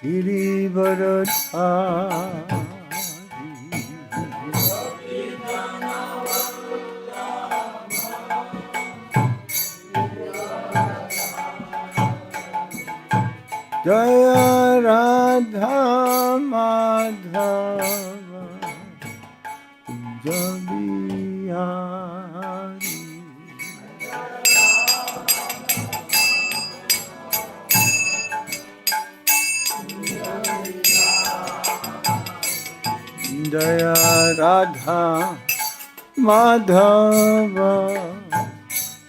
Girivaradhari. Jaya Radha Madhava Kunjabihari. Jaya Radha Madhava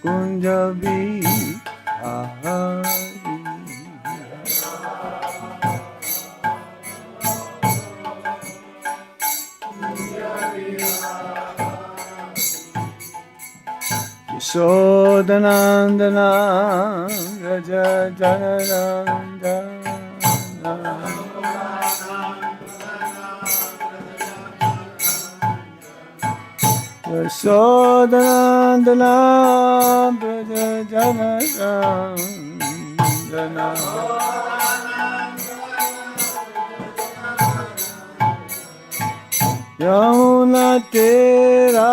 Kunjabihari. Yasodanandana Raja Janardana Yasodanandana Raja Janardana Yamuna tera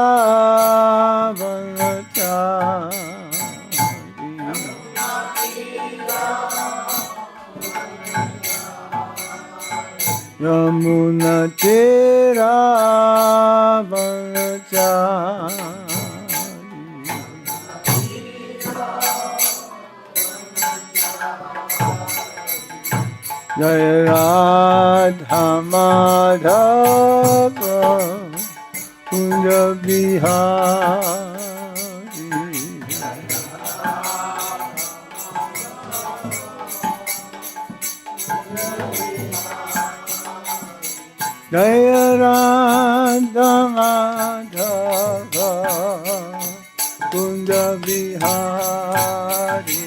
Yamuna tera Jaya Radha Madhava Kunjabihari. Jaya Radha Madhava Kunjabihari.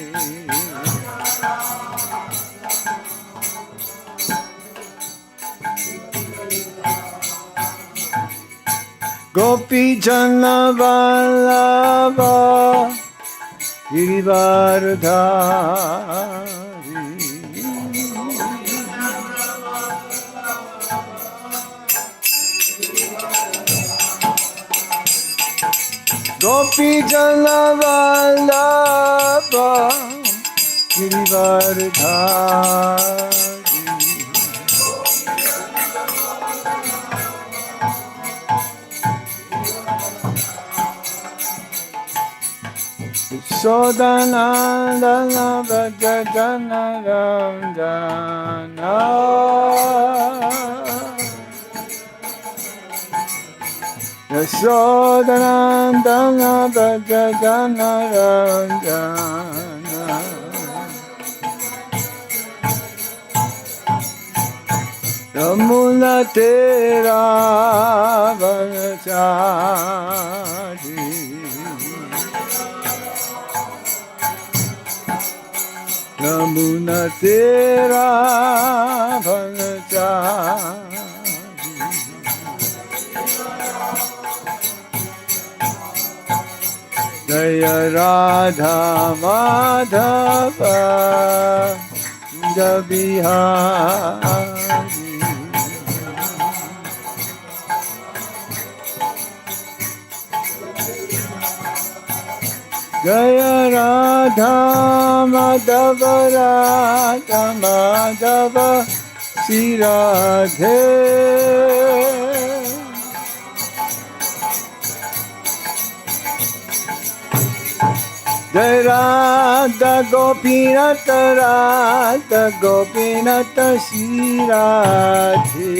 Gopi Jana Vallabha Girivaradhari. Gopi Jana Vallabha Girivaradhari. Sodanandana Vraja Janardana Yasodanandana Vraja Janardana Yamuna tera vanachari. Yamuna tera vanachari. Jaya Radha Madhava Kunjabihari. Jaya Radha Madhava Radha Madhava Sri Radhe. Jaya Radha Gopinata Radha Gopinata Sri Radhe.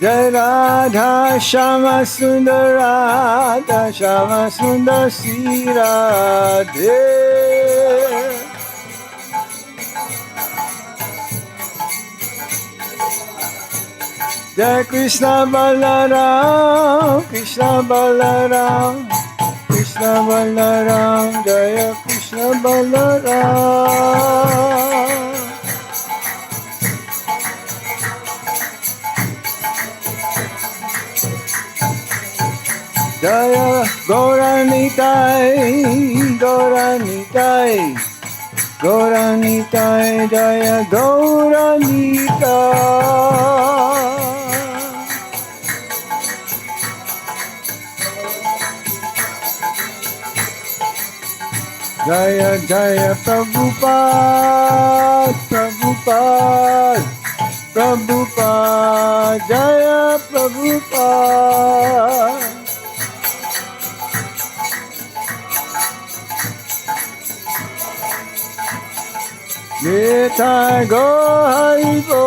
Jai Radha Shama Sundar Radha Shama Sundar Sri Radhe. Jai Krishna Balaram Krishna Balaram Krishna Balaram Jaya Krishna Balaram. Jaya Gauranitai, Gauranitai, Gauranitai, Jaya Gauranitai. Jaya Jaya Prabhupada, Prabhupada, Prabhupada, Jaya Prabhupada. Nitai go Haribo,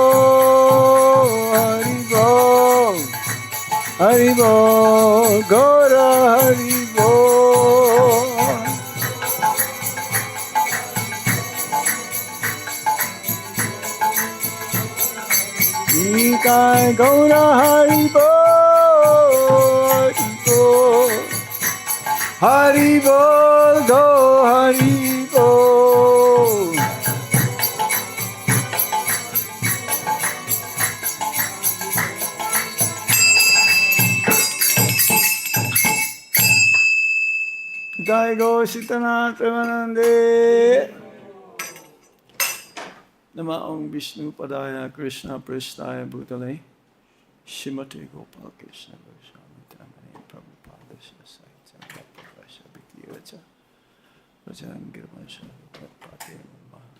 Haribo, Haribo, Gora Haribo. Nitai Gaura Haribo, Haribo, Haribo, go Haribo. Jai Go Sitana Premanande. Nama Om Vishnu Padaya Krishna Prasthaya Bhutale Shrimate Gopal Krishna Goswami Tamani Prabhupada Shasai Prabhupada Bhakti-yoga Vajanangirvansha Pati Anugraha.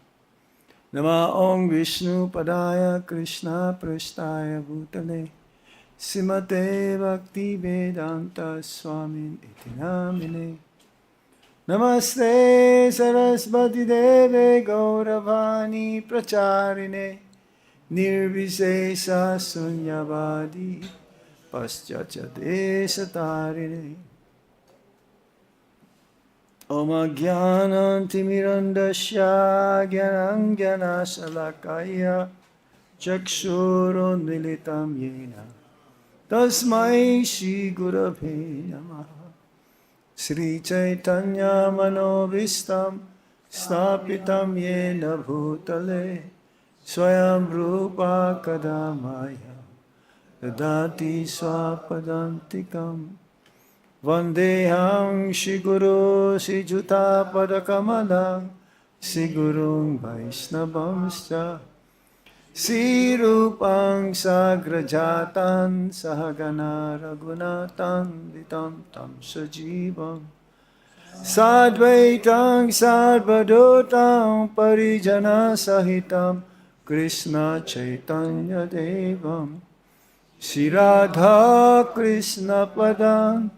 Nama Om Vishnu Padaya Krishna Prasthaya Bhutale Simate Bhakti Vedanta Swami Iti Namine. Namaste Sarasvati Deve Gauravani Pracharine Nirvisesa Sunyavadi Paschacha Desatarine Om Jnanam Timirandasya Jnanam Jnana Salakaya Chakshuro Militam Yena Tasmai Shri Gurave Namaha. Sri Chaitanya Manobhistam Stapitam Yena Bhutale Swayam Rupa Kadamaya Dadati Swapadantikam Vandeham Shri Guru Shri Juta Padakamalam Shri Gurung Vaishnavamscha Sri Rupang Sagrajatan Sahagana Raghunatan Vitam Tam Sajivam Sadvaitang Sarva-bhūtātmā Parijana Sahitam Krishna Chaitanya Devam Shri Radha Krishna Padam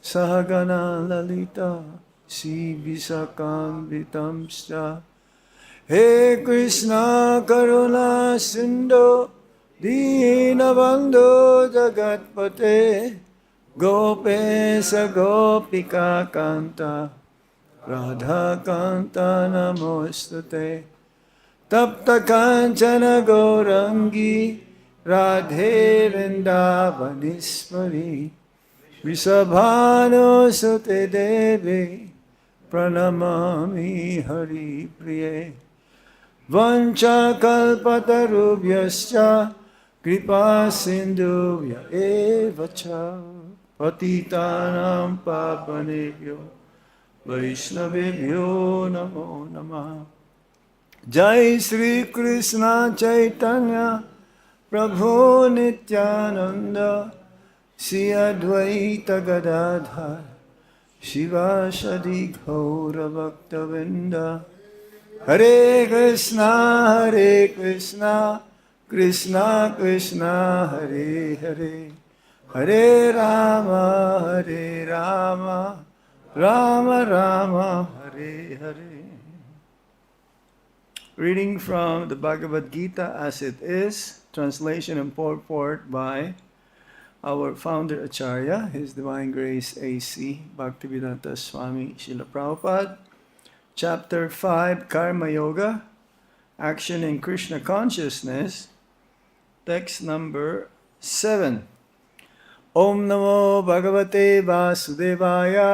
Sahagana Lalita Shri Visakam Vitamscha. He Krishna Karuna Sindhu Dinabandhu Jagatpate Gopesa Gopika Kanta Radha Kanta Namostate Tapta Kanchana Gaurangi Radhe Vrindavaniswari Vrisabhano Sute Devi Pranamami Hari Priye Vancha kalpatarubhyascha kripa sindhuvya evacha patitanam pavanebhyo vaishnavebhyo namo namah. Jai Sri Krishna Chaitanya Prabhu Nityananda Sri Advaita Gadadhar Shivasadi Gaura Bhaktavinda. Hare Krishna, Krishna Krishna, Hare Hare, Hare Rama, Rama Rama, Hare Hare. Reading from the Bhagavad-Gita as it is, translation and purport by our founder Acharya, His Divine Grace A.C. Bhaktivedanta Swami Srila Prabhupada. Chapter 5, Karma Yoga, Action in Krishna Consciousness, text number 7. Om Namo Bhagavate Vasudevaya.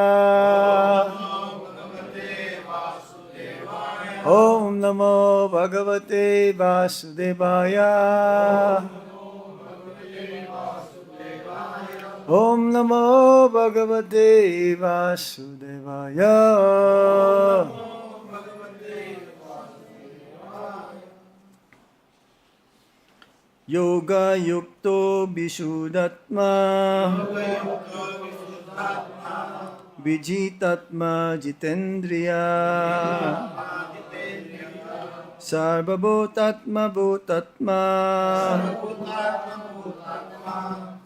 Om Namo Bhagavate Vasudevaya. Om Namo Bhagavate Vasudevaya. Yoga-yukto viśuddhātmā, vijita-ātmā jitendriyaḥ, sarva-bhūtātma-bhūtātmā,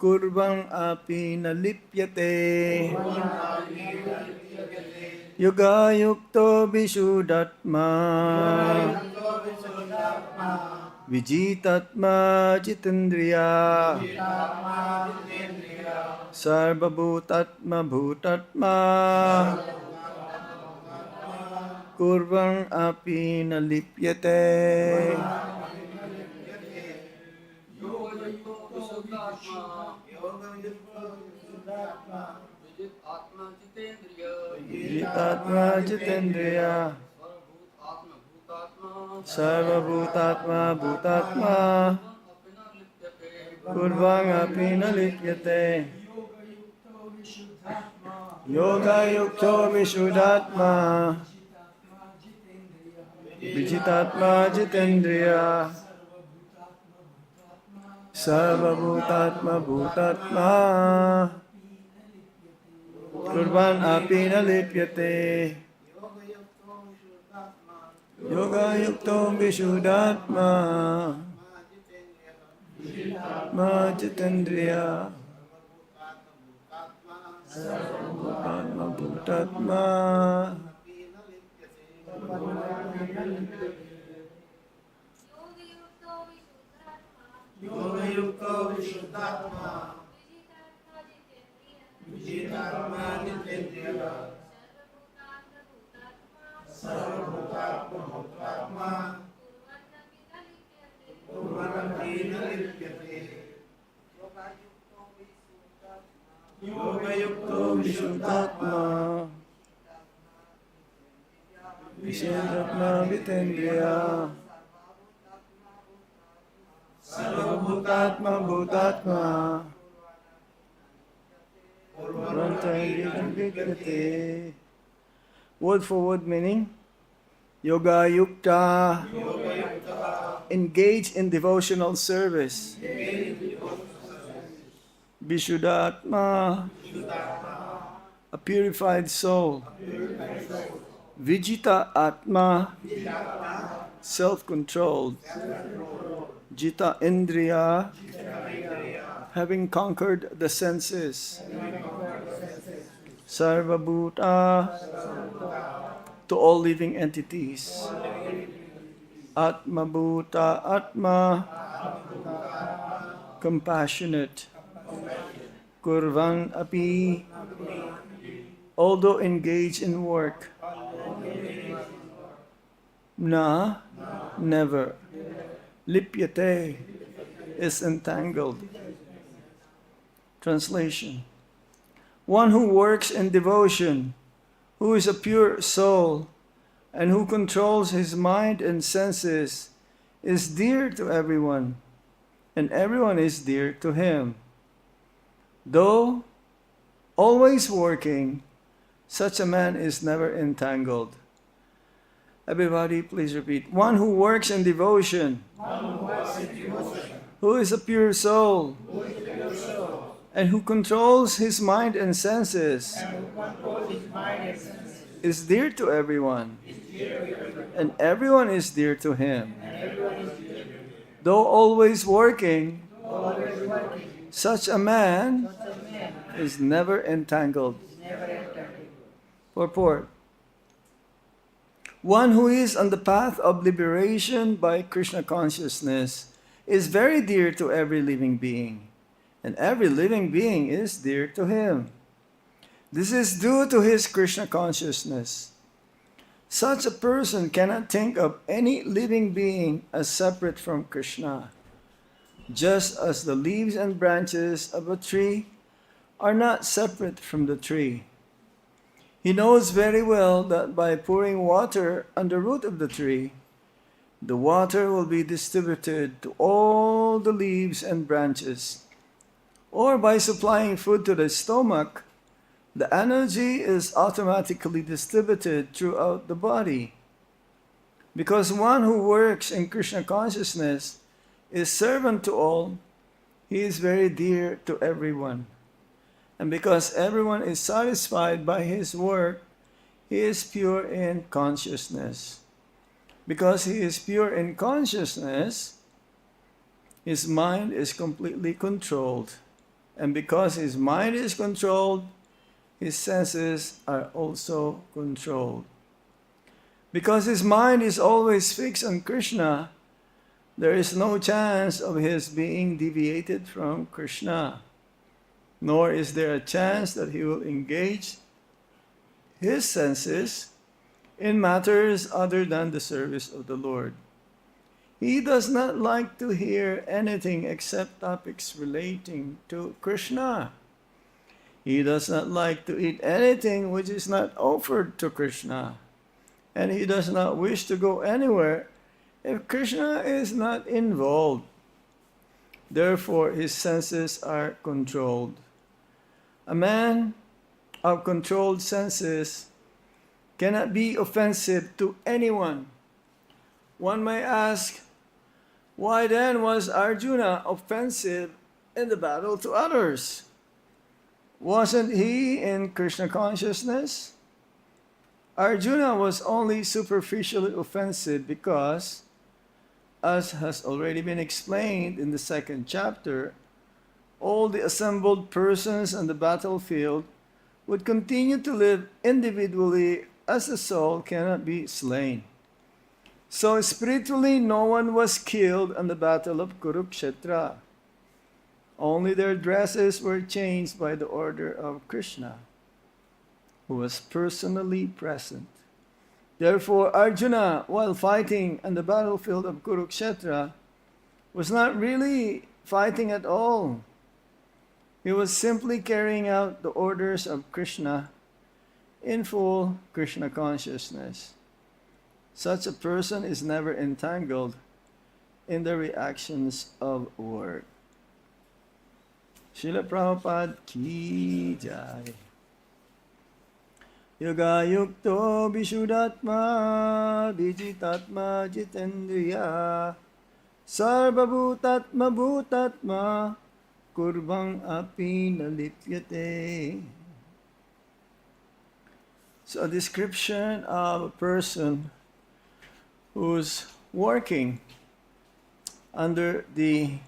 kurvan api na lipyate. Yoga-yukto viśuddhātmā, vijita-ātmā jitendriyaḥ, sarva-bhūtātma-bhūtātmā, kurvan api na lipyate. Vijita-ātmā jitendriyaḥ, sarva-bhūtātma-bhūtātmā, kurvan api na lipyate. Yoga-yukto viśuddhātmā, vijita-ātmā jitendriyaḥ, sarva-bhūtātma-bhūtātmā, kurvan api na lipyate. Yoga-yukto viśuddhātmā, jitendriyaḥ, ātma-bhūta-ātmā. Yoga-yukto viśuddhātmā, vijita-ātmā jitendriyaḥ, sarva-bhūtātma-bhūtātmā, kurvan lipyate. Yoga-yukto viśuddhātmā, viśuddhātmā jitendriyaḥ, sarva-bhūtātma-bhūtātmā, kurvan lipyate. Word for word meaning. Yoga-yukta, engage in devotional service. Viśuddha-ātmā, a purified soul. Vijita-ātmā, self-controlled. Jita-indriyaḥ, having conquered the senses. Sarva-bhūta, to all living entities. Ātma-bhūta-ātmā, compassionate. Kurvan api, although engaged in work. Na, never. Lipyate, is entangled. Translation. One who works in devotion, who is a pure soul, and who controls his mind and senses, is dear to everyone, and everyone is dear to him. Though always working, such a man is never entangled. Everybody, please repeat. One who works in devotion, who is a pure soul, and who controls his mind and senses, is dear to everyone, and everyone is dear to him. Though always working, such a man is never entangled. Purport. One who is on the path of liberation by Krishna consciousness is very dear to every living being, and every living being is dear to him. This is due to his Krishna consciousness. Such a person cannot think of any living being as separate from Krishna, just as the leaves and branches of a tree are not separate from the tree. He knows very well that by pouring water on the root of the tree, the water will be distributed to all the leaves and branches. or by supplying food to the stomach, the energy is automatically distributed throughout the body. Because one who works in Krishna consciousness is servant to all, he is very dear to everyone. And because everyone is satisfied by his work, he is pure in consciousness. Because he is pure in consciousness, his mind is completely controlled. And because his mind is controlled, his senses are also controlled. Because his mind is always fixed on Krishna, there is no chance of his being deviated from Krishna. Nor is there a chance that he will engage his senses in matters other than the service of the Lord. He does not like to hear anything except topics relating to Krishna. He does not like to eat anything which is not offered to Krishna. And he does not wish to go anywhere if Krishna is not involved. Therefore, his senses are controlled. A man of controlled senses cannot be offensive to anyone. One may ask, why then was Arjuna offensive in the battle to others? Wasn't he in Krishna consciousness? Arjuna was only superficially offensive because, as has already been explained in the second chapter, all the assembled persons on the battlefield would continue to live individually as the soul cannot be slain. So spiritually no one was killed on the battle of Kurukṣetra. Only their dresses were changed by the order of Krishna, who was personally present. Therefore, Arjuna, while fighting on the battlefield of Kurukṣetra, was not really fighting at all. He was simply carrying out the orders of Krishna in full Krishna consciousness. Such a person is never entangled in the reactions of work. Srila Prabhupada ki jai. Yoga-yukto viśuddha-ātmā, vijita-ātmā, jitendriyaḥ, sarva-bhūtātma-bhūtātmā, kurvan api na lipyate. So a description of a person who's working under the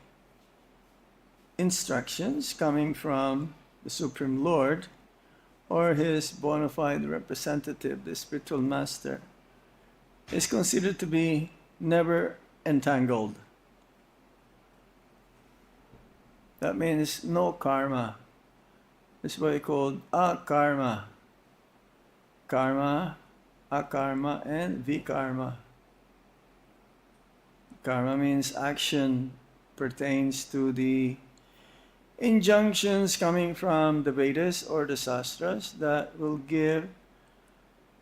instructions coming from the Supreme Lord or his bona fide representative, the spiritual master, is considered to be never entangled. That means no karma. This is what we call akarma. Karma, akarma, and vikarma. Karma means action, pertains to the injunctions coming from the Vedas or the Shastras that will give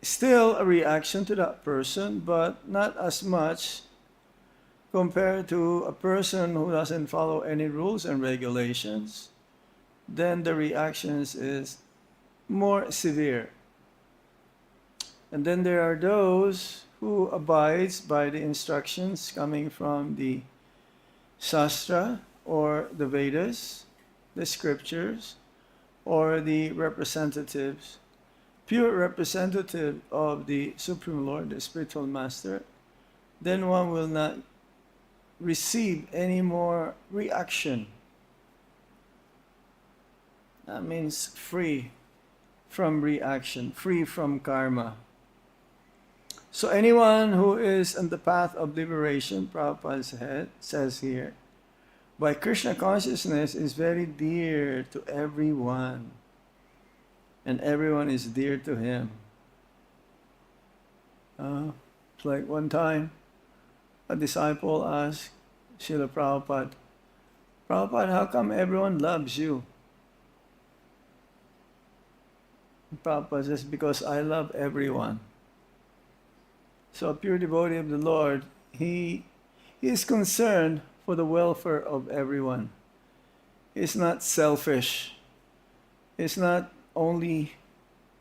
still a reaction to that person, but not as much compared to a person who doesn't follow any rules and regulations. Then the reactions is more severe. And then there are those who abides by the instructions coming from the Shastra or the Vedas, the scriptures, or the representatives, pure representative of the Supreme Lord, the spiritual master. Then one will not receive any more reaction. That means free from reaction, free from karma. So anyone who is on the path of liberation, Prabhupada says here, by Krishna consciousness is very dear to everyone, and everyone is dear to him. It's like one time, a disciple asked Srila Prabhupada, Prabhupada, how come everyone loves you? Prabhupada says, because I love everyone. So a pure devotee of the Lord, he is concerned for the welfare of everyone. He's not selfish. He's not only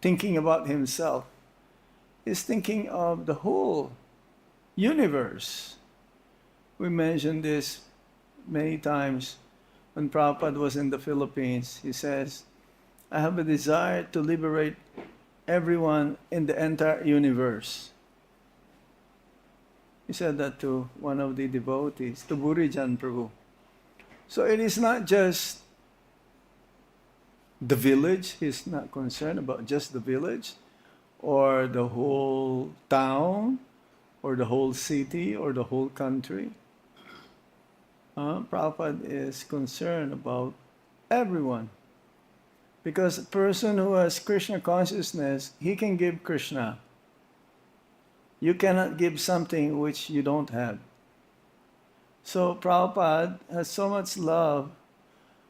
thinking about himself. He's thinking of the whole universe. We mentioned this many times when Prabhupada was in the Philippines. He says, I have a desire to liberate everyone in the entire universe. He said that to one of the devotees, to Burijan Prabhu. So it is not just the village. He's not concerned about just the village or the whole town or the whole city or the whole country. Prabhupada is concerned about everyone. Because a person who has Krishna consciousness, he can give Krishna. You cannot give something which you don't have. So Prabhupada has so much love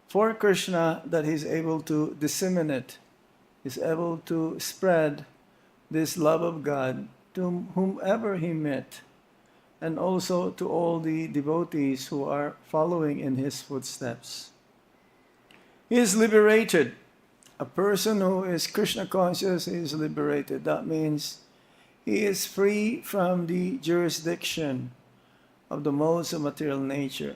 for Krishna that he's able to disseminate, he's able to spread this love of God to whomever he met, and also to all the devotees who are following in his footsteps. He is liberated. A person who is Krishna conscious is liberated. That means he is free from the jurisdiction of the modes of material nature,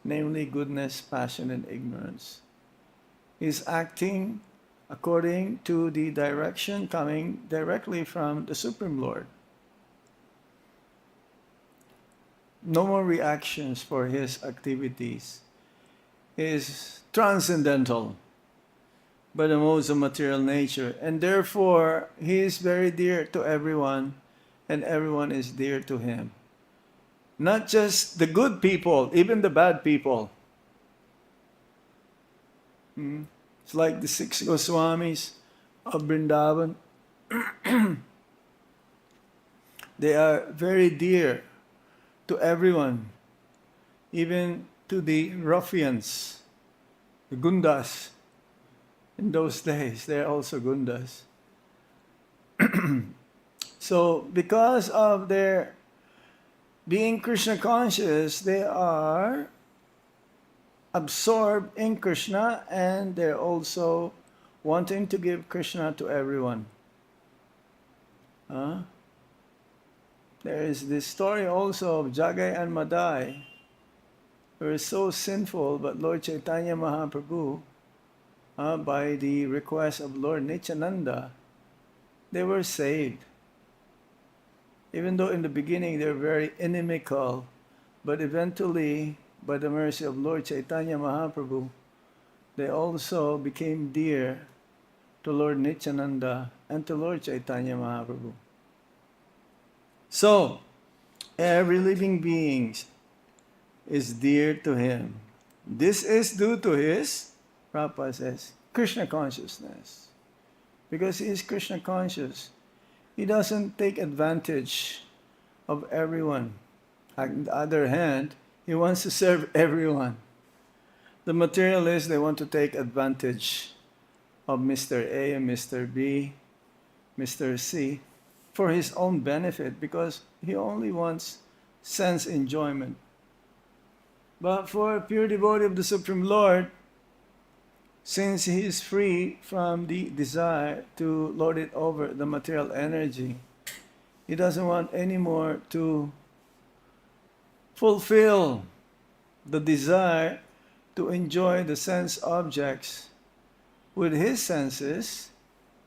namely goodness, passion, and ignorance. He is acting according to the direction coming directly from the Supreme Lord. No more reactions for his activities. He is transcendental by the modes of material nature, and therefore he is very dear to everyone, and everyone is dear to him. Not just the good people, even the bad people. It's like the 6 Goswamis of Vrindavan. They are very dear to everyone, even to the ruffians, the gundas. In those days, they are also gundas. So, because of their being Krishna conscious, they are absorbed in Krishna, and they're also wanting to give Krishna to everyone. There is this story also of Jagai and Madai, who were so sinful, but Lord Chaitanya Mahaprabhu, by the request of Lord Nityananda, they were saved. Even though in the beginning they were very inimical, but eventually, by the mercy of Lord Chaitanya Mahaprabhu, they also became dear to Lord Nityananda and to Lord Chaitanya Mahaprabhu. So, every living being is dear to him. This is due to his, Prabhupada says, Krishna consciousness. Because he is Krishna conscious, he doesn't take advantage of everyone. On the other hand, he wants to serve everyone. The materialists, they want to take advantage of Mr. A and Mr. B, Mr. C, for his own benefit, because he only wants sense enjoyment. But for a pure devotee of the Supreme Lord, since he is free from the desire to lord it over the material energy, he doesn't want anymore to fulfill the desire to enjoy the sense objects with his senses,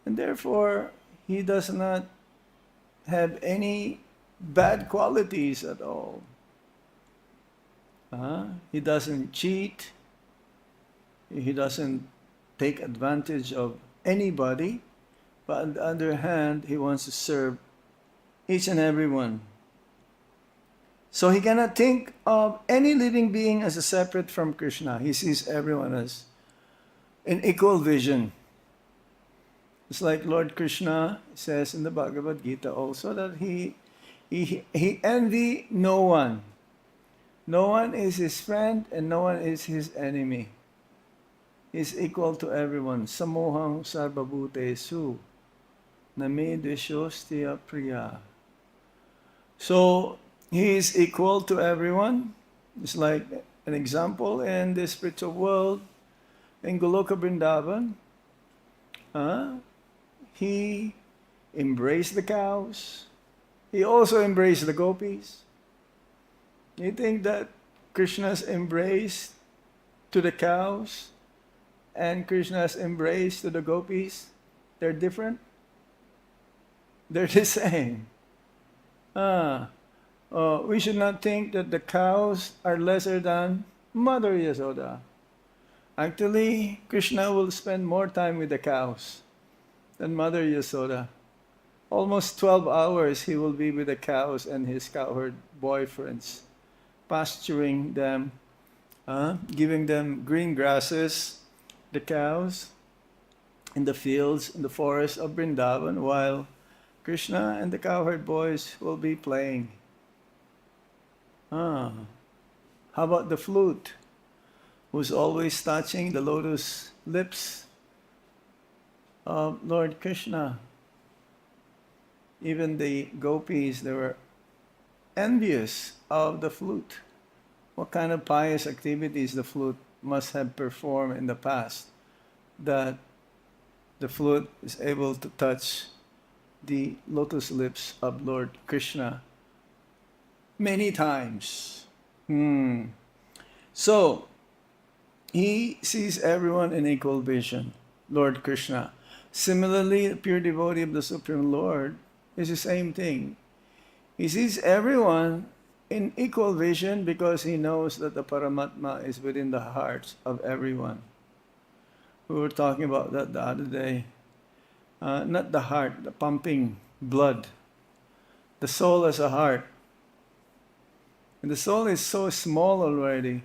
and therefore he does not have any bad qualities at all. He doesn't cheat. He doesn't take advantage of anybody, but on the other hand, he wants to serve each and every one. So he cannot think of any living being as a separate from Krishna. He sees everyone as in equal vision. It's like Lord Krishna says in the Bhagavad-Gita also that he envy no one. No one is his friend and no one is his enemy. He is equal to everyone. Samoham sarva-bhūtesu name dveshostya priya. So he is equal to everyone. It's like an example in the spiritual world, in Goloka Vrindavan, he embraced the cows. He also embraced the gopis. You think that Krishna's embrace to the cows and Krishna's embrace to the gopis, they're different? They're the same. We should not think that the cows are lesser than Mother Yasoda. Actually, Krishna will spend more time with the cows than Mother Yasoda. Almost 12 hours he will be with the cows and his cowherd boyfriends, pasturing them, giving them green grasses, the cows, in the fields, in the forest of Vrindavan, while Krishna and the cowherd boys will be playing. How about the flute, who's always touching the lotus lips of Lord Krishna? Even the gopis, they were envious of the flute. What kind of pious activities the flute must have performed in the past, that the flute is able to touch the lotus lips of Lord Krishna many times. So, he sees everyone in equal vision, Lord Krishna. Similarly, the pure devotee of the Supreme Lord is the same thing. He sees everyone in equal vision because he knows that the Paramatma is within the hearts of everyone. We were talking about that the other day. Not the heart, the pumping blood. The soul has a heart. And the soul is so small already.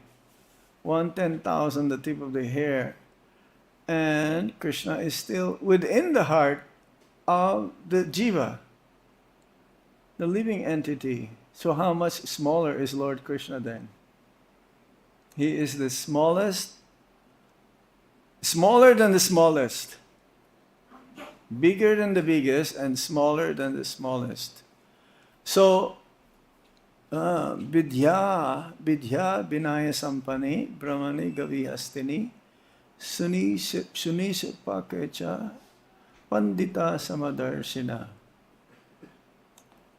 1/10,000, the tip of the hair. And Krishna is still within the heart of the jiva, the living entity. So how much smaller is Lord Krishna then? He is the smallest, smaller than the smallest, bigger than the biggest, and smaller than the smallest. So, vidya vinaya sampani brahmani gavihastini suni supakecha pandita samadarshina.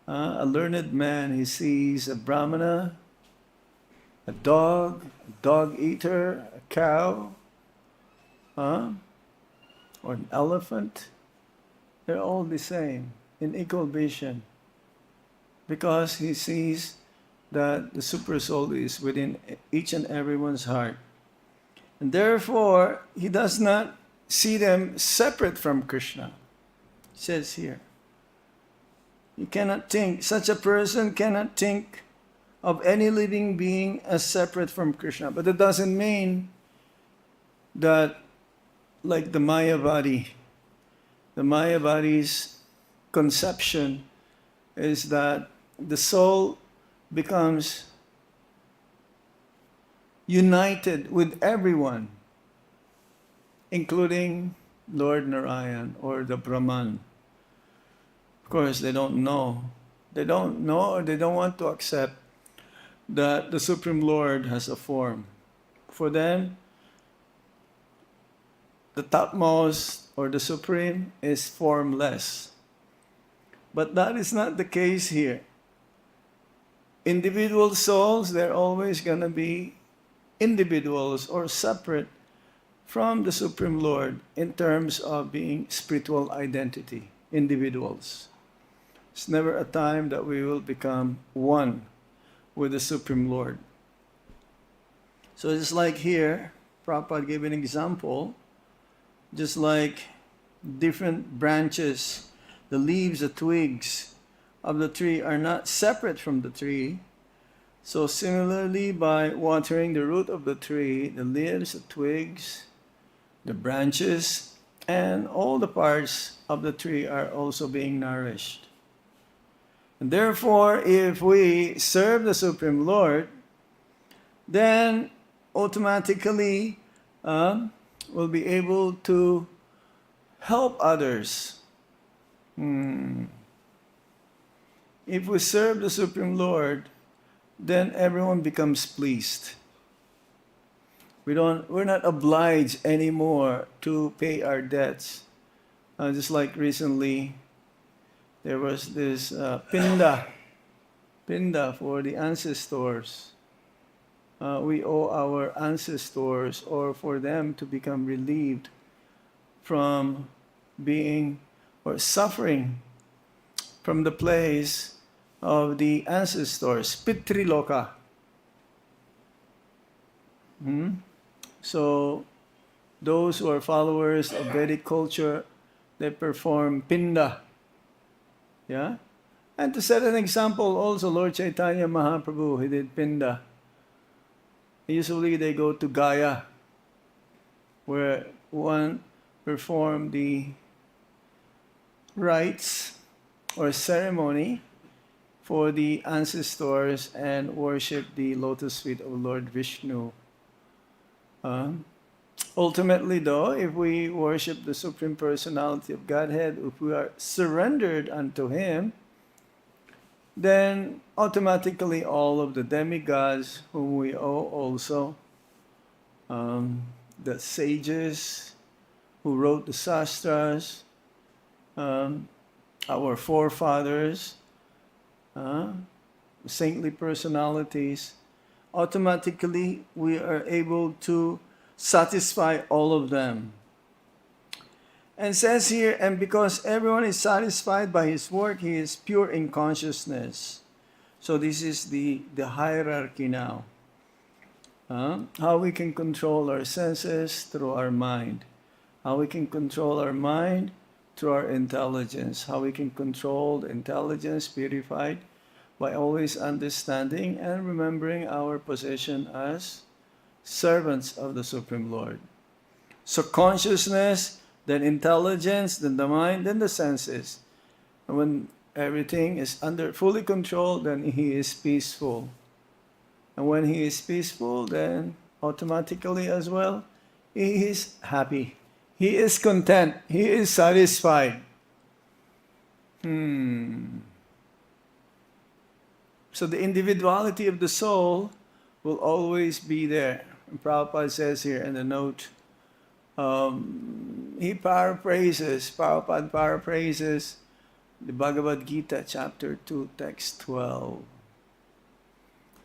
A learned man, he sees a brahmana, a dog eater, a cow, or an elephant. They're all the same, in equal vision, because he sees that the super soul is within each and everyone's heart. And therefore, he does not see them separate from Krishna. It says here. You cannot think, such a person cannot think of any living being as separate from Krishna. But that doesn't mean that, like the Mayavadi's conception is that the soul becomes united with everyone, including Lord Narayan or the Brahman. Of course, they don't know. They don't know, or they don't want to accept that the Supreme Lord has a form. For them, the topmost or the Supreme is formless. But that is not the case here. Individual souls, they're always going to be individuals or separate from the Supreme Lord in terms of being spiritual identity, individuals. It's never a time that we will become one with the Supreme Lord. So it's like here, Prabhupada gave an example, just like different branches, the leaves, the twigs of the tree are not separate from the tree. So similarly, by watering the root of the tree, the leaves, the twigs, the branches, and all the parts of the tree are also being nourished. And therefore, if we serve the Supreme Lord, then automatically we'll be able to help others. If we serve the Supreme Lord, then everyone becomes pleased. We're not obliged anymore to pay our debts. Just like recently, there was this pinda for the ancestors. We owe our ancestors, or for them to become relieved from being or suffering from the place of the ancestors, Pitriloka. So those who are followers of Vedic culture, they perform pinda. Yeah? And to set an example also, Lord Chaitanya Mahaprabhu, he did pinda. Usually they go to Gaya, where one perform the rites or ceremony for the ancestors and worship the lotus feet of Lord Vishnu. Ultimately though, if we worship the Supreme Personality of Godhead, if we are surrendered unto Him, then automatically all of the demigods whom we owe also, the sages who wrote the sastras, our forefathers, saintly personalities, automatically we are able to satisfy all of them. And says here, and because everyone is satisfied by his work, he is pure in consciousness. So this is the hierarchy now. How we can control our senses through our mind. How we can control our mind through our intelligence. How we can control the intelligence purified by always understanding and remembering our position as servants of the Supreme Lord. So consciousness, then intelligence, then the mind, then the senses. And when everything is under fully control, then he is peaceful. And when he is peaceful, then automatically as well, he is happy. He is content. He is satisfied. So the individuality of the soul will always be there. And Prabhupada says here in the note, Prabhupada paraphrases the Bhagavad-Gita chapter 2, text 12.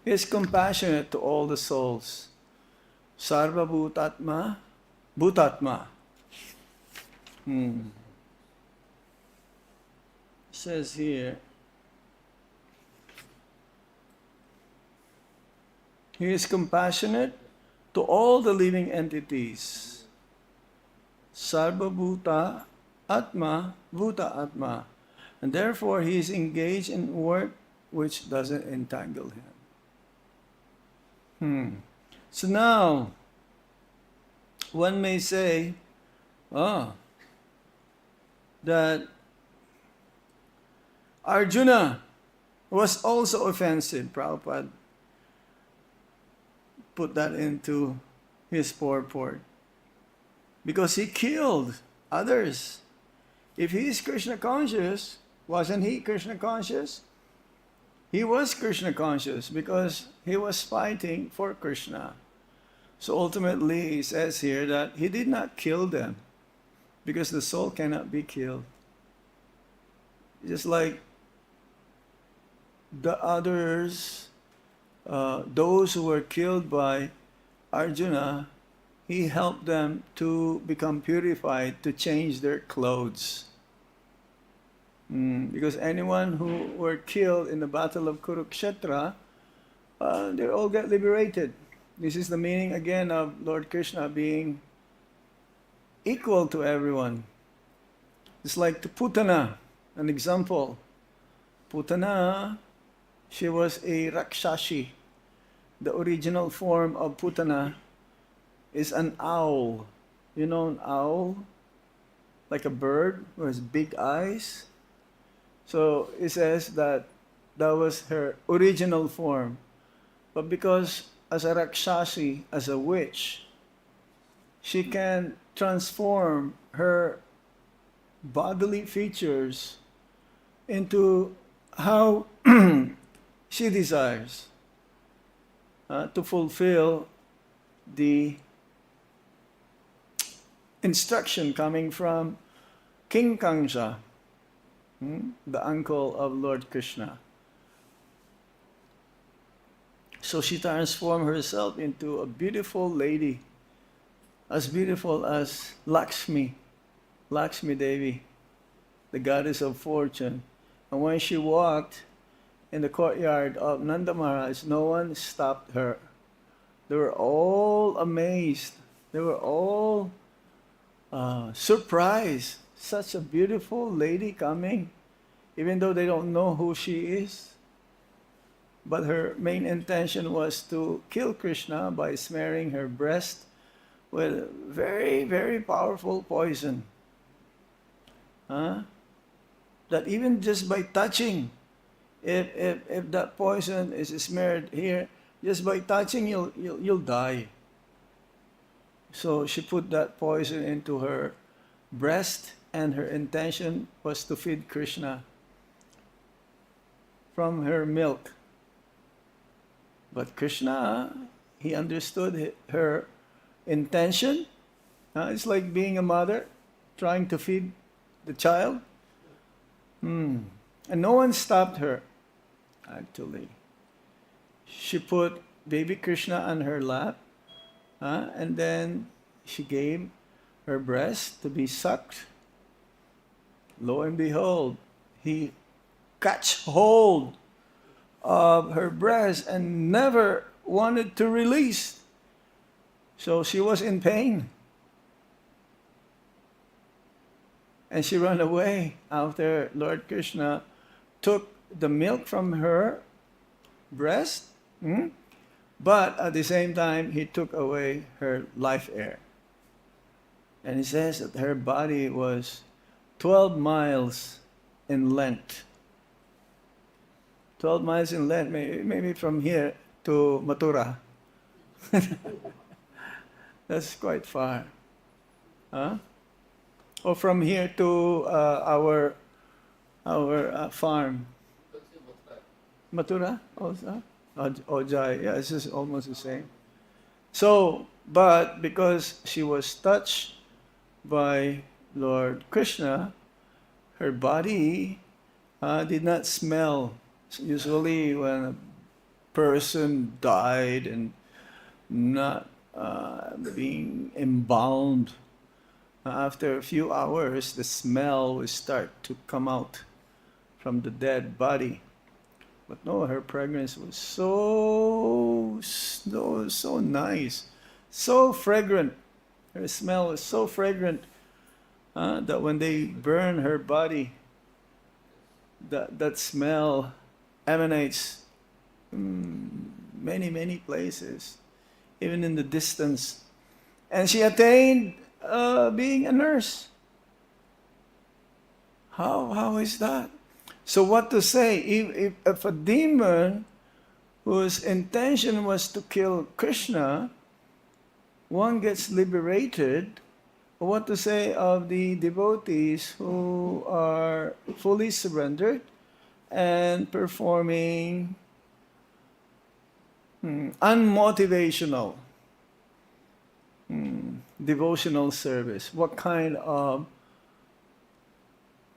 He is compassionate to all the souls. Sarva-bhūtātma-bhūtātmā. Says here, he is compassionate to all the living entities. Sarva-bhūta-ātmā-bhūta-ātmā. And therefore he is engaged in work which doesn't entangle him. So now, one may say, that Arjuna was also offensive. Prabhupada put that into his purport. Because he killed others. If he is Krishna conscious, wasn't he Krishna conscious? He was Krishna conscious because he was fighting for Krishna. So ultimately he says here that he did not kill them because the soul cannot be killed. Just like the others, those who were killed by Arjuna, he helped them to become purified, to change their clothes. Because anyone who were killed in the Battle of Kurukṣetra, they all get liberated. This is the meaning again of Lord Krishna being equal to everyone. It's like to Putana, an example. Putana, she was a Rakshashi. The original form of Putana is an owl. You know an owl? Like a bird who has big eyes. So it says that that was her original form. But because as a Rakshashi, as a witch, she can transform her bodily features into how she desires to fulfill the instruction coming from King Kṛṣṇa, the uncle of Lord Krishna. So she transformed herself into a beautiful lady, as beautiful as Lakshmi Devi, the goddess of fortune. And when she walked in the courtyard of Nanda Maharaj, no one stopped her. They were all amazed. They were all surprised. Such a beautiful lady coming, even though they don't know who she is. But her main intention was to kill Krishna by smearing her breast with very, very powerful poison. That even just by touching, if that poison is smeared here, just by touching you'll die. So she put that poison into her breast, and her intention was to feed Krishna from her milk. But Krishna, he understood her intention. It's like being a mother trying to feed the child. And no one stopped her, actually. She put baby Krishna on her lap, and then she gave her breast to be sucked. Lo and behold, he catch hold of her breast and never wanted to release. So she was in pain. And she ran away after Lord Krishna took the milk from her breast, but at the same time he took away her life air. And he says that her body was 12 miles in length. 12 miles in length, maybe from here to Mathura. That's quite far. Or from here to our farm. Mathura also? Ojai, yeah, it's just almost the same. So, but because she was touched by Lord Krishna, her body did not smell. Usually when a person died and not being embalmed, after a few hours, the smell will start to come out from the dead body. But no, her fragrance was so nice, so fragrant. Her smell was so fragrant that when they burn her body, that smell emanates many places, even in the distance. And she attained being a nurse. How is that? So what to say? If a demon whose intention was to kill Krishna, one gets liberated, what to say of the devotees who are fully surrendered and performing unmotivational devotional service? What kind of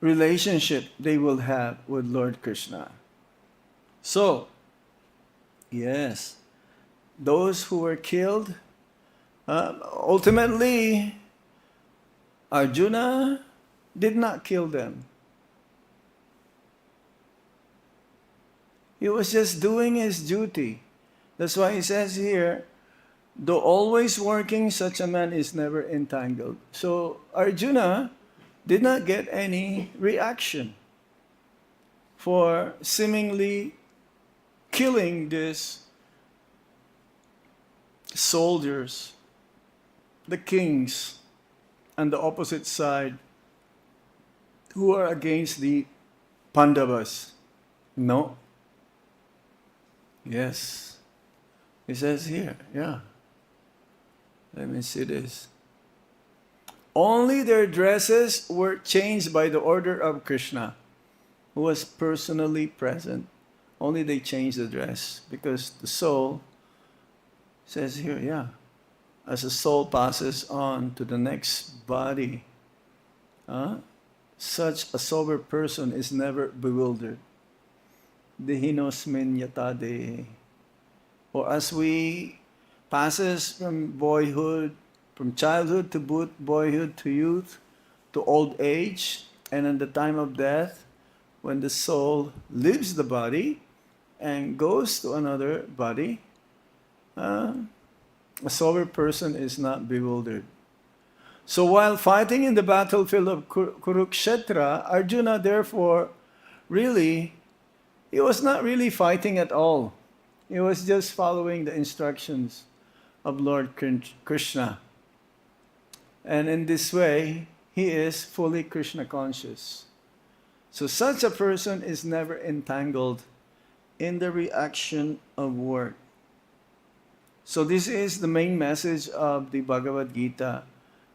relationship they will have with Lord Krishna? So, yes, those who were killed, ultimately, Arjuna did not kill them. He was just doing his duty. That's why he says here, though always working, such a man is never entangled. So Arjuna did not get any reaction for seemingly killing these soldiers, the kings on the opposite side who are against the Pandavas. No. Yes. He says here, yeah. Let me see this. Only their dresses were changed by the order of Krishna, who was personally present. Only they changed the dress because the soul says here, yeah, as a soul passes on to the next body, such a sober person is never bewildered. Dehinosmin yatade. Or as we passes from boyhood, from childhood to boyhood to youth to old age, and in the time of death, when the soul leaves the body and goes to another body, a sober person is not bewildered. So while fighting in the battlefield of Kurukṣetra, Arjuna therefore he was not really fighting at all. He was just following the instructions of Lord Krishna. And in this way, he is fully Krishna conscious. So such a person is never entangled in the reaction of work. So this is the main message of the Bhagavad-Gita.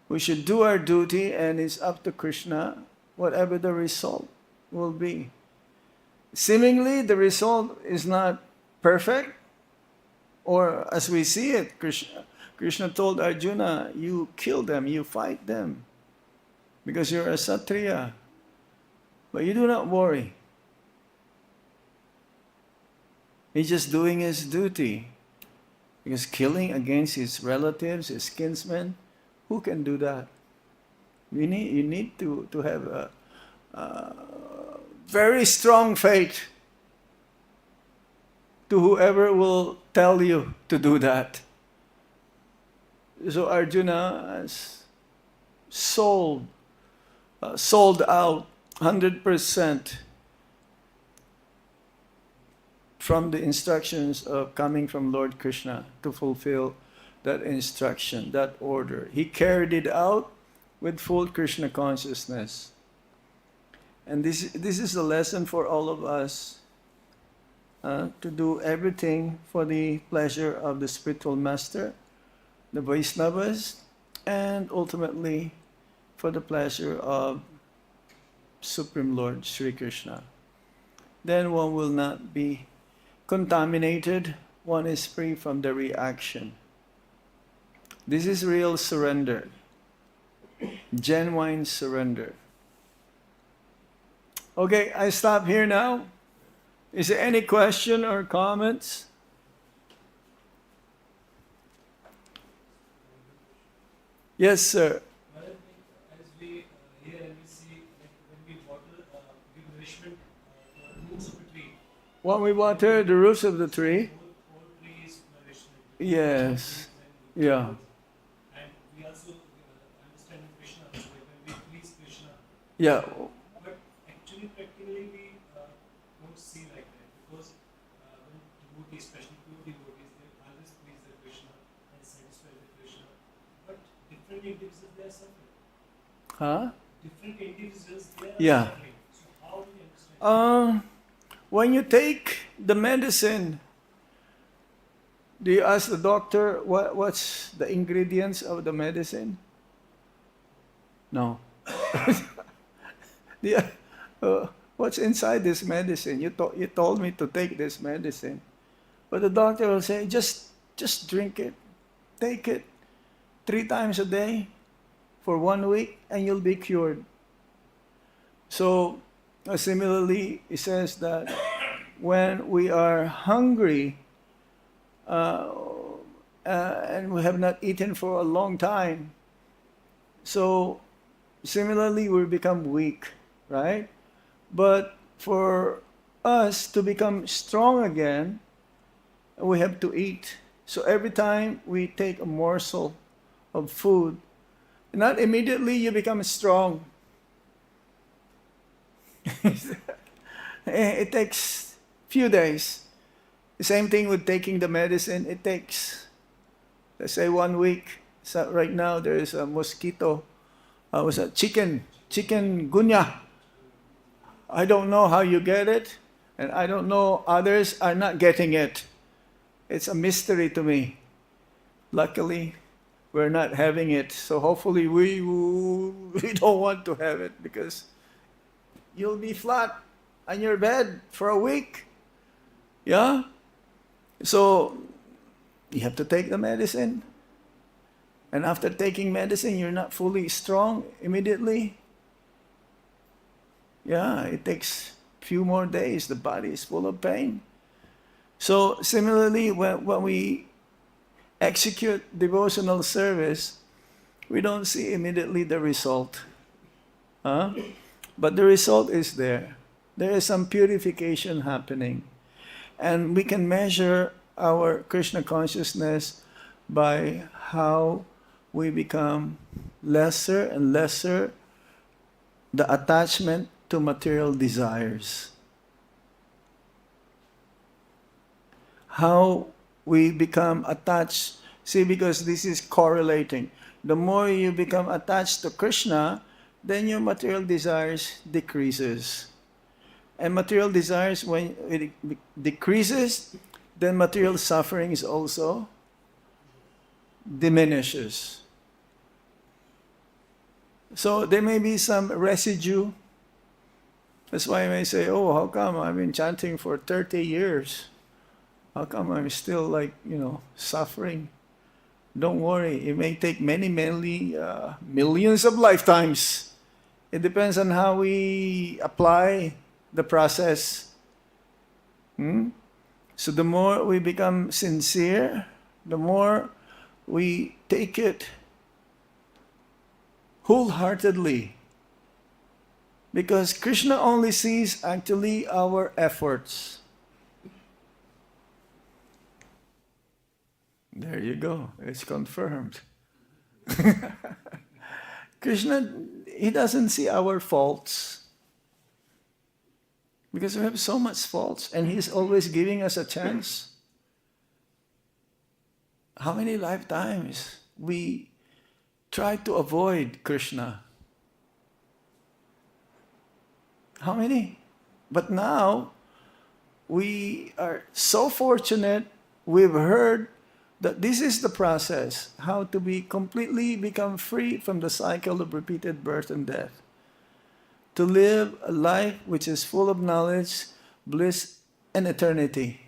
We should do our duty, and it's up to Krishna whatever the result will be. Seemingly the result is not perfect, or as we see it, Krishna told Arjuna, you kill them, you fight them, because you're a Kshatriya. But you do not worry. He's just doing his duty. Because killing against his relatives, his kinsmen, who can do that? You need to have a very strong faith to whoever will tell you to do that. So Arjuna has sold out 100% from the instructions of coming from Lord Krishna to fulfill that instruction, that order. He carried it out with full Krishna consciousness. And this is a lesson for all of us, to do everything for the pleasure of the spiritual master, the Vaishnavas, and ultimately for the pleasure of Supreme Lord Sri Krishna. Then one will not be contaminated, one is free from the reaction. This is real surrender, genuine surrender. Okay, I stop here now. Is there any question or comments? Yes, sir. Well, I think as we hear and we see, like when we water, give nourishment to the roots of a tree. When we water the roots of the tree. Whole tree is nourishment. Yes. Yeah. And we also understand Krishna, so like when we please Krishna. Yeah. But actually, practically, we don't see like that, because when devotees, especially pure devotees, they always please the Krishna and satisfy the Krishna. But different individuals, they are suffering. Huh? Different individuals, they are Yeah. suffering. So how do we understand? When you take the medicine, do you ask the doctor what's the ingredients of the medicine? No. Yeah. What's inside this medicine? You told me to take this medicine. But the doctor will say, just drink it. Take it 3 times a day for 1 week and you'll be cured. So, similarly, it says that when we are hungry and we have not eaten for a long time, so similarly we become weak, right? But for us to become strong again, we have to eat. So every time we take a morsel of food, not immediately you become strong. It takes few days. The same thing with taking the medicine. It takes, let's say, 1 week. So right now there is a mosquito. Was a chikungunya. I don't know how you get it, and I don't know others are not getting it. It's a mystery to me. Luckily, we're not having it. So hopefully we don't want to have it, because you'll be flat on your bed for a week. Yeah? So you have to take the medicine. And after taking medicine, you're not fully strong immediately. Yeah, it takes few more days. The body is full of pain. So similarly, when we execute devotional service, we don't see immediately the result. But the result is there. There is some purification happening. And we can measure our Krishna consciousness by how we become lesser and lesser the attachment to material desires. How we become attached. See, because this is correlating. The more you become attached to Krishna, then your material desires decreases. And material desires, when it decreases, then material suffering is also diminishes. So there may be some residue. That's why I may say, oh, how come I've been chanting for 30 years? How come I'm still suffering? Don't worry, it may take many millions of lifetimes. It depends on how we apply the process. So the more we become sincere, the more we take it wholeheartedly. Because Krishna only sees actually our efforts. There you go, it's confirmed. Krishna, he doesn't see our faults. Because we have so much faults and he's always giving us a chance. How many lifetimes we try to avoid Krishna? How many? But now, we are so fortunate, we've heard that this is the process, how to completely become free from the cycle of repeated birth and death. To live a life which is full of knowledge, bliss, and eternity.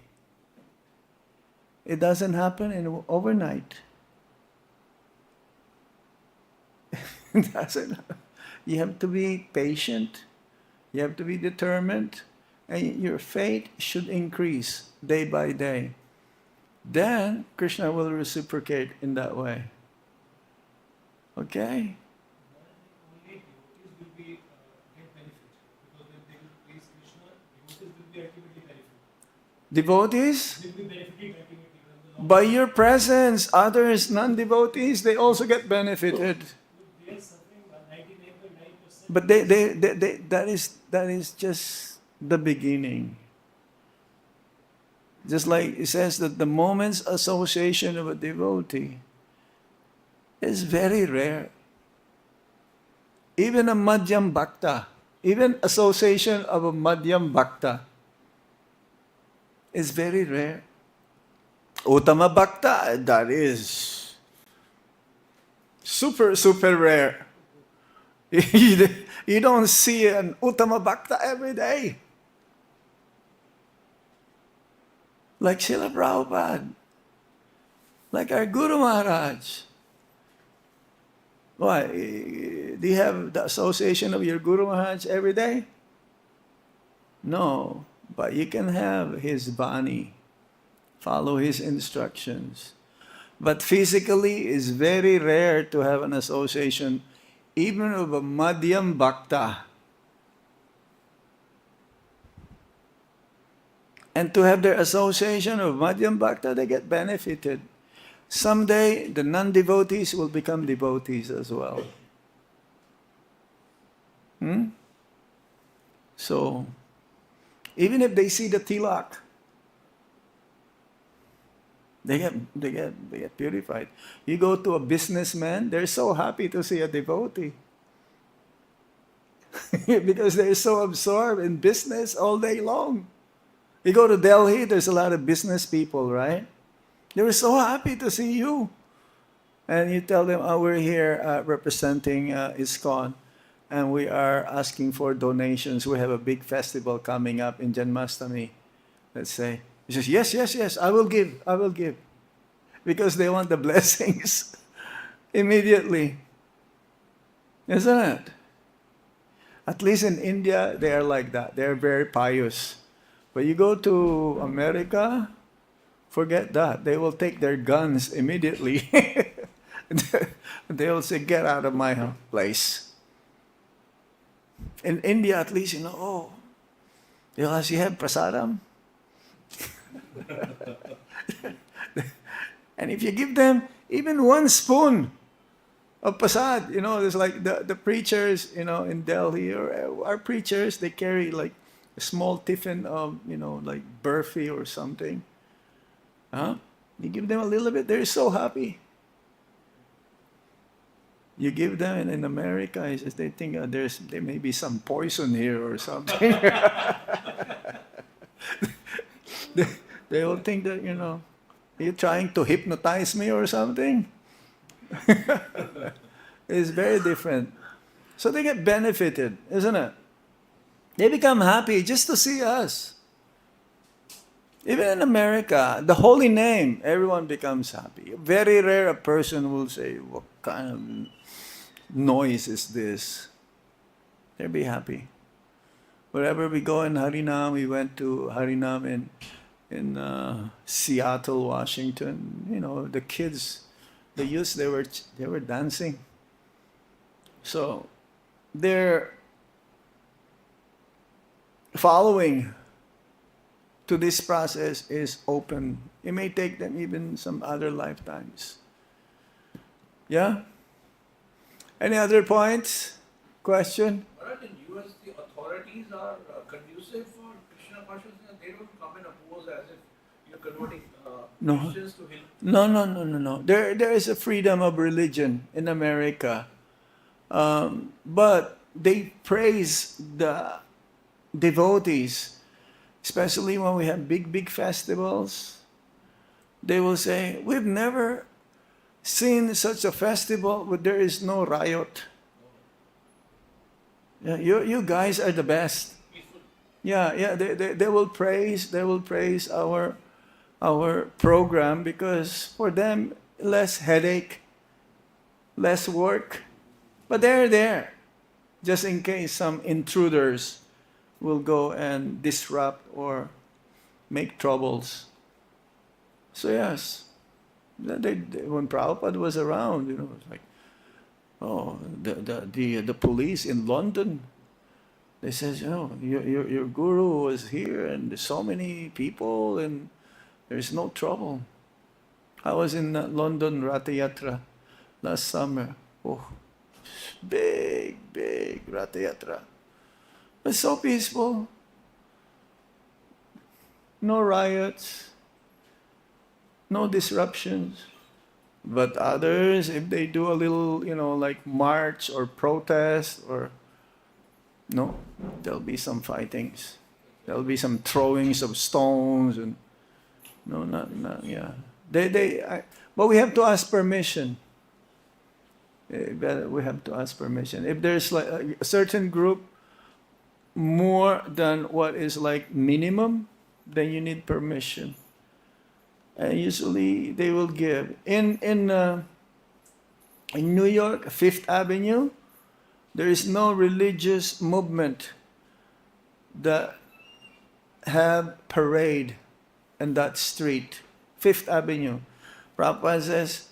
It doesn't happen overnight. It doesn't. You have to be patient. You have to be determined, and your faith should increase day by day. Then Krishna will reciprocate in that way. Okay? Only devotees will be get benefit, because when they will praise Krishna, devotees will be ultimately benefit. Devotees? They will be benefiting ultimately. By your presence, others, non-devotees, they also get benefited. They are suffering by 99.9%. But that is just the beginning. Just like it says that the moment's association of a devotee is very rare. Even a madhyam bhakta, even association of a madhyam bhakta is very rare. Uttama bhakta, that is super, super rare. You don't see an uttama bhakta every day. Like Srila Prabhupada, like our Guru Maharaj. Why? Do you have the association of your Guru Maharaj every day? No, but you can have his Bani, follow his instructions. But physically, it's very rare to have an association even of a Madhyam Bhakta. And to have their association of Madhyam Bhakta, they get benefited. Someday, the non-devotees will become devotees as well. So, even if they see the tilak, they get purified. You go to a businessman, they're so happy to see a devotee. Because they're so absorbed in business all day long. You go to Delhi, there's a lot of business people, right? They were so happy to see you. And you tell them, oh, we're here representing ISKCON, and we are asking for donations. We have a big festival coming up in Janmashtami, let's say. He says, yes, I will give. Because they want the blessings. Immediately. Isn't it? At least in India, they are like that. They're very pious. But you go to America, forget that. They will take their guns immediately. They will say, get out of my place. In India, at least, oh, they'll ask, you have prasadam? And if you give them even one spoon of prasad, there's like the preachers, in Delhi, or our preachers, they carry like a small tiffin of, like burfi or something. Huh? You give them a little bit, they're so happy. You give them, and in America, they think there may be some poison here or something. they will think that, you're trying to hypnotize me or something. It's very different. So they get benefited, isn't it? They become happy just to see us. Even in America, the holy name, everyone becomes happy. Very rare a person will say, what kind of noise is this? They'll be happy. Wherever we go in Harinam, we went to Harinam in Seattle, Washington. The kids, the youth, they were dancing. So they're following to this process is open. It may take them even some other lifetimes. Yeah? Any other points? Question? Maharaj, in US, the authorities are conducive for Krishna consciousness. They don't come and oppose as if you're converting No. Christians to Hindus. No. There is a freedom of religion in America. But they praise the devotees, especially when we have big festivals. They will say, we've never seen such a festival where there is no riot. Yeah, you guys are the best. Yeah. They will praise our program because for them less headache, less work. But they're there just in case some intruders will go and disrupt or make troubles. So yes, when Prabhupada was around, it's like, the police in London, they says, your guru was here and there's so many people and there's no trouble. I was in London Ratha Yatra last summer. Oh, big Ratha Yatra. But so peaceful. No riots. No disruptions. But others, if they do a little, like march or protest there'll be some fightings. There'll be some throwings of stones and but we have to ask permission. We have to ask permission. If there's like a certain group more than what is like minimum, then you need permission. And usually they will give. In New York, Fifth Avenue, there is no religious movement that have parade in that street. Fifth Avenue. Prabhupada says,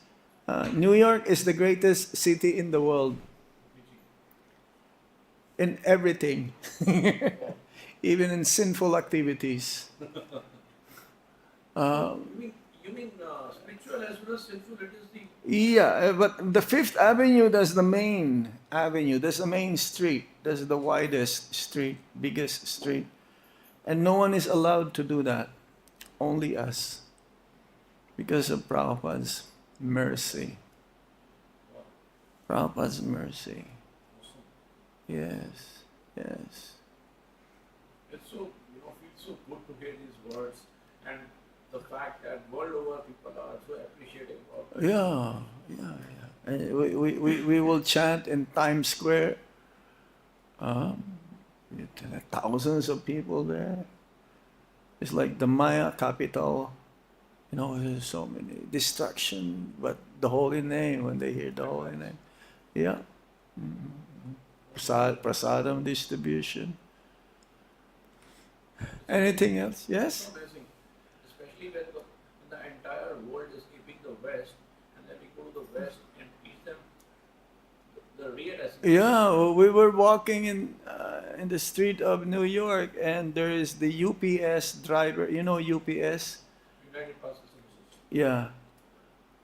New York is the greatest city in the world. In everything. Even in sinful activities. You mean spiritual as well as sinful? It is the... Yeah, but the Fifth Avenue, that's the main avenue. That's the main street. That's the widest street, biggest street. And no one is allowed to do that. Only us. Because of Prabhupada's mercy. Prabhupada's mercy. Yes. It's so, feels so good to hear these words and the fact that world over people are so appreciative of it. Yeah. And we will chant in Times Square. Thousands of people there. It's like the Maya capital You know, there's so many distraction, but the holy name, when they hear the holy name, yeah. Prasadam distribution. Anything else? Yes? It's amazing, especially when the entire world is keeping the West, and then we go to the West and teach them the real essence. Yeah, well, we were walking in the street of New York, and there is the UPS driver. You know UPS? United Parcel Services. Yeah.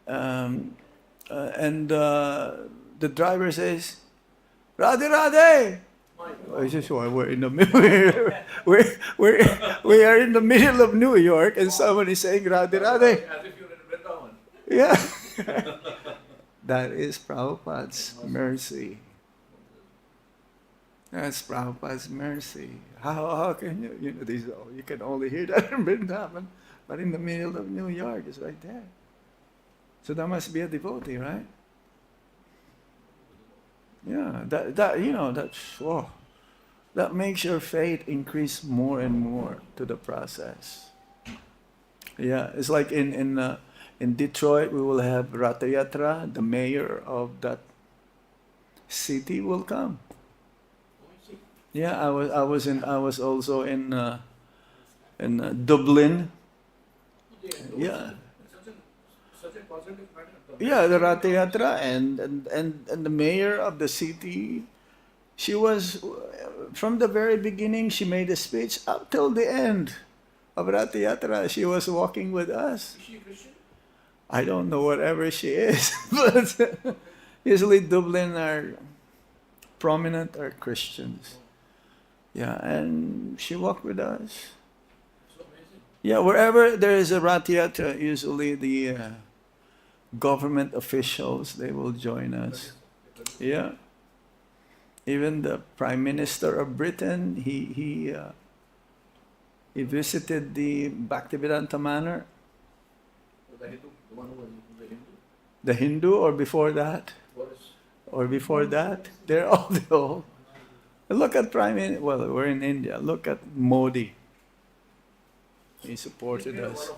And the driver says, Radhe Radhe! My Oh, this is why we're in the middle. We are in the middle of New York, and someone is saying Radhe Radhe. As if you're in Vrindavan. Yeah. That is Prabhupada's mercy. That's Prabhupada's mercy. How can you know these? Oh, you can only hear that in Vrindavan, but in the middle of New York, it's right there. So that must be a devotee, right? Yeah, that you know that makes your faith increase more and more to the process. Yeah, it's like in Detroit, we will have Ratha Yatra. The mayor of that city will come. Yeah, I was also in Dublin. Yeah. Such a positive matter. Yeah, the Ratha Yatra and the mayor of the city, she was, from the very beginning, she made a speech up till the end of Ratha Yatra. She was walking with us. Is she a Christian? I don't know whatever she is, but usually Dublin are prominent are Christians. Yeah, and she walked with us. So amazing. Yeah, wherever there is a Ratha Yatra, usually the government officials, they will join us. Yeah. Even the Prime Minister of Britain, he visited the Bhaktivedanta Manor. The Hindu, the one who was the Hindu? The Hindu, or before that? Boris. Or before that? They're all. Look at well, we're in India. Look at Modi. He supported us.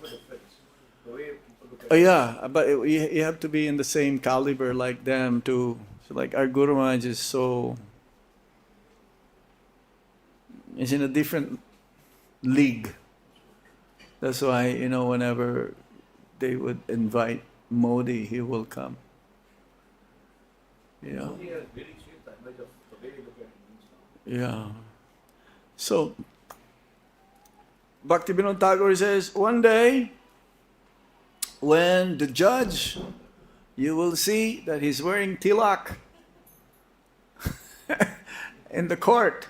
The way people look at Oh yeah, but you have to be in the same caliber like them to. So like our Guru Maharaj is in a different league. That's why, whenever they would invite Modi, he will come. Yeah. Modi has really changed the image of the way we look at Hindus now. Yeah. So, Bhaktivinoda Thakur says, one day, when the judge, you will see that he's wearing tilak in the court,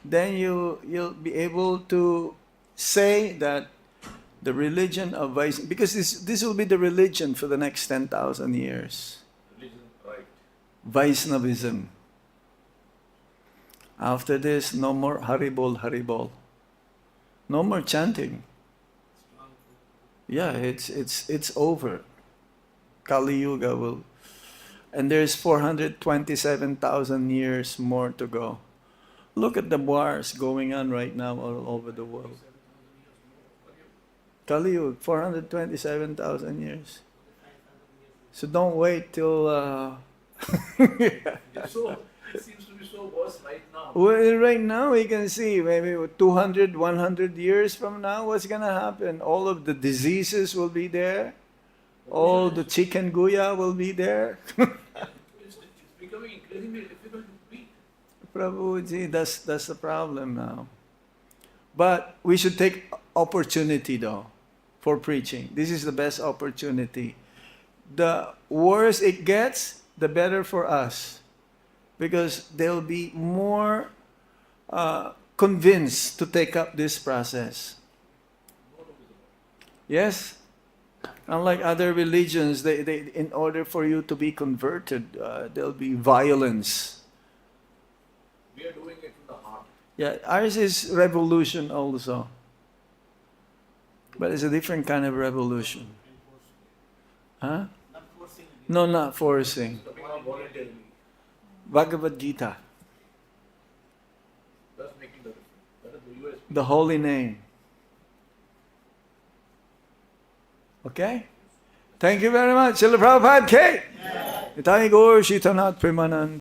then you'll be able to say that the religion of Vaishnava, because this will be the religion for the next 10,000 years. Religion, right. Vaishnavism. After this, no more Haribol, Haribol. No more chanting. Yeah, it's over. Kali Yuga will, and there's 427,000 years more to go. Look at the wars going on right now all over the world. Kali Yuga, 427,000 years. So don't wait till. So it seems to be so worse right now. Well, right now we can see maybe 200, 100 years from now, what's going to happen? All of the diseases will be there. All the chikungunya will be there. It's becoming increasingly difficult to breathe. Prabhuji, that's the problem now. But we should take opportunity though for preaching. This is the best opportunity. The worse it gets, the better for us. Because they'll be more convinced to take up this process. Yes? Unlike other religions, they in order for you to be converted, there'll be violence. We are doing it from the heart. Yeah, ours is revolution also. But it's a different kind of revolution. Huh? Not forcing. No, not forcing. It's coming out voluntarily. Bhagavad-Gita, Thus making the difference. That is the USP. the holy name. Okay? Thank you very much. Srila Prabhupada K. Nitai Gaur Shitanath Premanand.